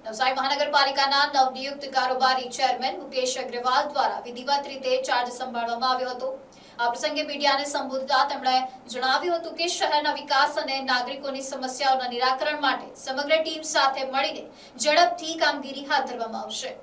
નવસારી મહાનગરપાલિકાના નવનિયુક્ત કારોબારી ચેરમેન મુકેશ અગ્રવાલ દ્વારા વિધિવત રીતે ચાર્જ સંભાળવામાં આવ્યો હતો। આ પ્રસંગે મીડિયાને સંબોધતા તેમણે જણાવ્યું હતું કે શહેરના વિકાસ અને નાગરિકોની સમસ્યાઓના નિરાકરણ માટે સમગ્ર ટીમ સાથે મળીને ઝડપથી કામગીરી હાથ ધરવામાં આવશે।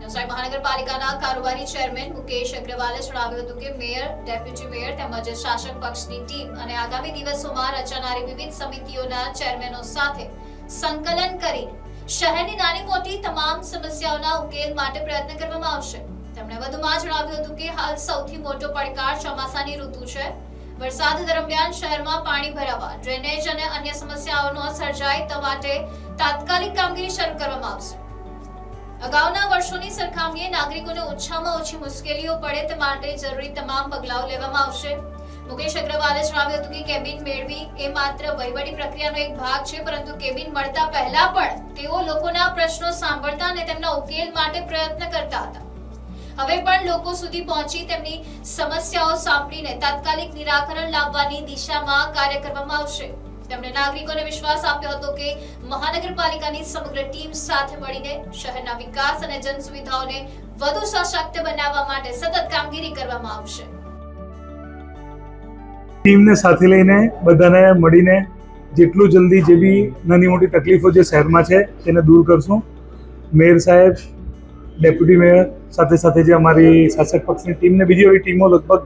નવસારી મહાનગરપાલિકાના કારોબારી ચેરમેન મુકેશ અગ્રવાલે જણાવ્યું હતું કે મેયર, ડેપ્યુટી મેયર તેમજ શાસક પક્ષની ટીમ અને આગામી દિવસોમાં રચાનારી વિવિધ સમિતિઓના ચેરમેનો સાથે સંકલન કરીને શહેરની નાની મોટી તમામ સમસ્યાઓના ઉકેલ માટે પ્રયત્ન કરવામાં આવશે। તેમણે વધુમાં જણાવ્યું હતું કે હાલ સૌથી મોટો પડકાર ચોમાસાની ઋતુ છે। વરસાદ દરમિયાન શહેરમાં પાણી ભરાવા, ડ્રેનેજ અને અન્ય સમસ્યાઓ ન સર્જાય તે માટે તાત્કાલિક કામગીરી શરૂ કરવામાં આવશે। અગાઉના વર્ષોની સરખામણીએ નાગરિકોને ઓછામાં ઓછી મુશ્કેલીઓ પડે તે માટે જરૂરી તમામ પગલાઓ લેવામાં આવશે। મુકેશ અગ્રવાલે જણાવ્યું હતું કે કેબિન મેળવી એ માત્ર વહીવટી પ્રક્રિયાનો એક ભાગ છે, પરંતુ કેબિન મળતા પહેલા પણ તેઓ લોકોના પ્રશ્નો સાંભળતા અને તેમના ઉકેલ માટે પ્રયત્ન કરતા હતા। હવે પણ લોકો સુધી પહોંચી તેમની સમસ્યાઓ સાંભળીને તાત્કાલિક નિરાકરણ લાવવાની દિશામાં કાર્ય કરવામાં આવશે। તેમણે નાગરિકોને વિશ્વાસ આપ્યો હતો કે મહાનગરપાલિકાની સમગ્ર ટીમ સાથે મળીને શહેરના વિકાસ અને જન સુવિધાઓને વધુ સશક્ત બનાવવા માટે સતત કામગીરી કરવામાં આવશે। ટીમને સાથે લઈને બધાને મળીને જેટલું જલ્દી જે બી નાની મોટી તકલીફો જે શહેરમાં છે તેને દૂર કરશું। મેયર સાહેબ, ડેપ્યુટી મેયર સાથે સાથે જે અમારી શાસક પક્ષની ટીમ ને બીજી એવી ટીમો લગભગ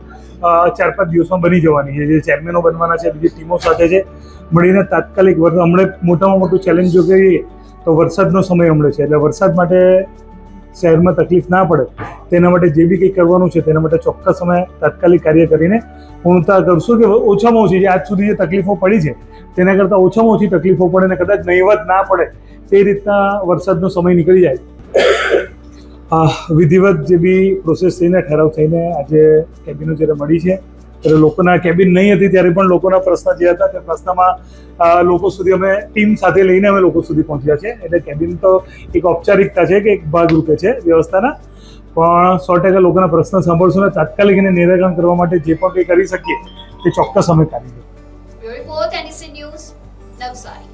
4-5 દિવસમાં બની જવાની છે, જે ચેરમેનો બનવાના છે, બીજી ટીમો સાથે છે મળીને તાત્કાલિક હમણાં મોટામાં મોટું ચેલેન્જ જો કહીએ તો વરસાદનો સમય હમણાં છે, એટલે વરસાદ માટે શહેરમાં તકલીફ ના પડે તેના માટે જે બી કંઈ કરવાનું છે તેના માટે ચોક્કસ સમય તાત્કાલિક કાર્ય કરીને પૂર્ણતા કરશું કે ઓછામાં ઓછી જે આજ સુધી જે તકલીફો પડી છે તેના કરતાં ઓછામાં ઓછી તકલીફો પડે ને કદાચ નહીવત ના પડે તે રીતના વરસાદનો સમય નીકળી જાય। વિધિવત જે બી પ્રોસેસ થઈને ઠરાવ થઈને આજે કેબિનો જ્યારે મળી છે ત્યારે લોકોના કેબિન નહીં હતી ત્યારે પણ લોકોના પ્રશ્ન જે હતા તે પ્રશ્નમાં લોકો સુધી અમે ટીમ સાથે લઈને અમે લોકો સુધી પહોંચ્યા છે। એટલે કેબિન તો એક ઔપચારિકતા છે કે એક ભાગરૂપે છે વ્યવસ્થાના, પણ 100% લોકોના પ્રશ્ન સાંભળશું ને તાત્કાલિક એને નિરાકરણ કરવા માટે જે પણ કંઈ કરી શકીએ તે ચોક્કસ અમે કરીશું। Bureau report NDC news, Navsari.